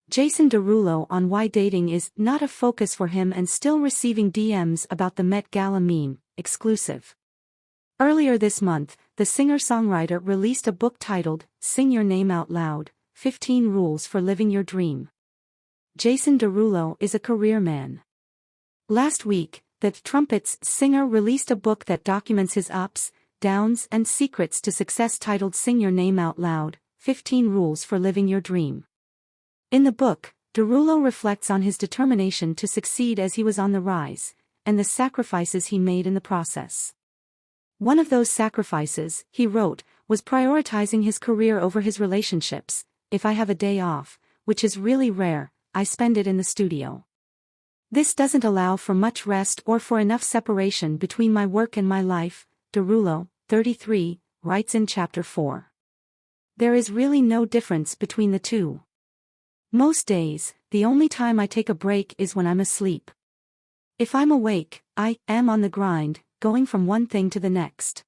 Jason Derulo on why dating is not a focus for him and still receiving DMs about the Met Gala meme, exclusive. Earlier this month, the singer-songwriter released a book titled, Sing Your Name Out Loud, 15 Rules for Living Your Dream. Jason Derulo is a career man. Last week, the Trumpets singer released a book that documents his ups, downs and secrets to success titled Sing Your Name Out Loud, 15 Rules for Living Your Dream. In the book, Derulo reflects on his determination to succeed as he was on the rise, and the sacrifices he made in the process. One of those sacrifices, he wrote, was prioritizing his career over his relationships. If I have a day off, which is really rare, I spend it in the studio. This doesn't allow for much rest or for enough separation between my work and my life, Derulo, 33, writes in Chapter 4. There is really no difference between the two. Most days, the only time I take a break is when I'm asleep. If I'm awake, I am on the grind, going from one thing to the next.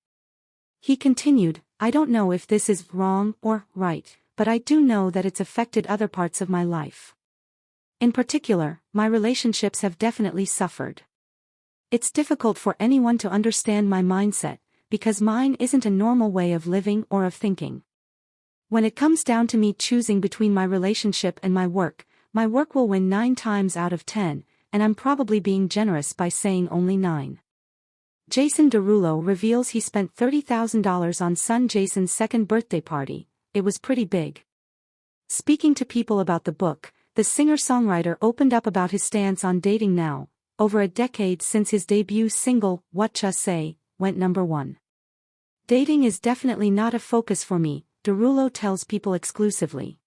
He continued, I don't know if this is wrong or right, but I do know that it's affected other parts of my life. In particular, my relationships have definitely suffered. It's difficult for anyone to understand my mindset, because mine isn't a normal way of living or of thinking. When it comes down to me choosing between my relationship and my work will win 9 times out of 10, and I'm probably being generous by saying only 9. Jason Derulo reveals he spent $30,000 on son Jason's second birthday party. It was pretty big. Speaking to people about the book, the singer-songwriter opened up about his stance on dating now, over a decade since his debut single, Whatcha Say, went number 1. Dating is definitely not a focus for me, Derulo tells People exclusively.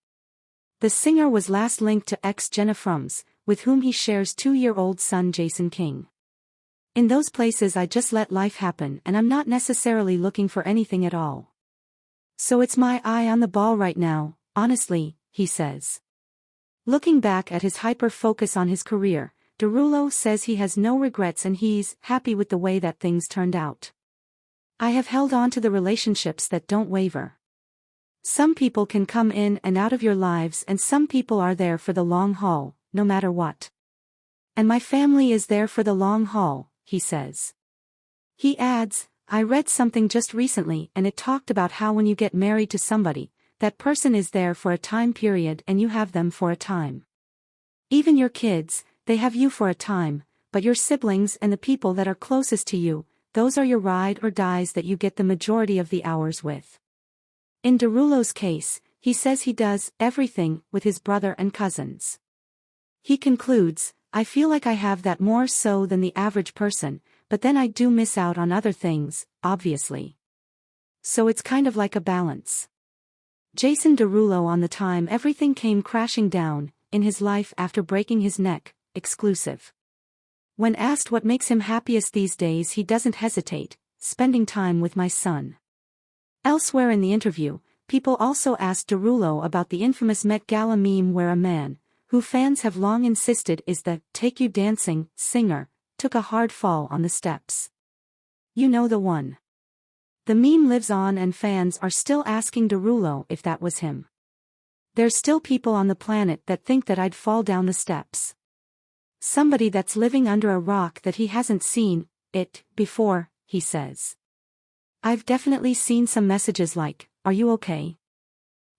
The singer was last linked to ex Jenna Frums, with whom he shares 2-year-old son Jason King. In those places I just let life happen and I'm not necessarily looking for anything at all. So it's my eye on the ball right now, honestly, he says. Looking back at his hyper-focus on his career, Derulo says he has no regrets and he's happy with the way that things turned out. I have held on to the relationships that don't waver. Some people can come in and out of your lives and some people are there for the long haul, no matter what. And my family is there for the long haul, he says. He adds, I read something just recently and it talked about how when you get married to somebody, that person is there for a time period and you have them for a time. Even your kids, they have you for a time, but your siblings and the people that are closest to you, those are your ride or dies that you get the majority of the hours with. In Derulo's case, he says he does everything with his brother and cousins. He concludes, I feel like I have that more so than the average person, but then I do miss out on other things, obviously. So it's kind of like a balance. Jason Derulo on the time everything came crashing down in his life after breaking his neck, exclusive. When asked what makes him happiest these days, he doesn't hesitate, spending time with my son. Elsewhere in the interview, People also asked Derulo about the infamous Met Gala meme where a man, who fans have long insisted is the Take You Dancing singer, took a hard fall on the steps. You know the one. The meme lives on and fans are still asking Derulo if that was him. There's still people on the planet that think that I'd fall down the steps. Somebody that's living under a rock that he hasn't seen it before, he says. I've definitely seen some messages like, are you okay?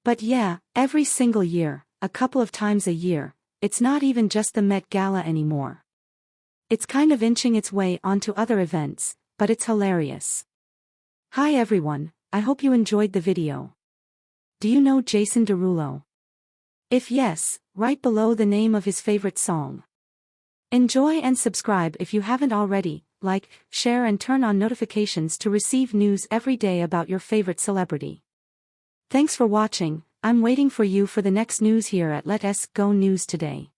But yeah, every single year, a couple of times a year, it's not even just the Met Gala anymore. It's kind of inching its way onto other events, but it's hilarious. Hi everyone, I hope you enjoyed the video. Do you know Jason Derulo? If yes, write below the name of his favorite song. Enjoy and subscribe if you haven't already, like, share and turn on notifications to receive news every day about your favorite celebrity. Thanks for watching, I'm waiting for you for the next news here at Let's Go News Today.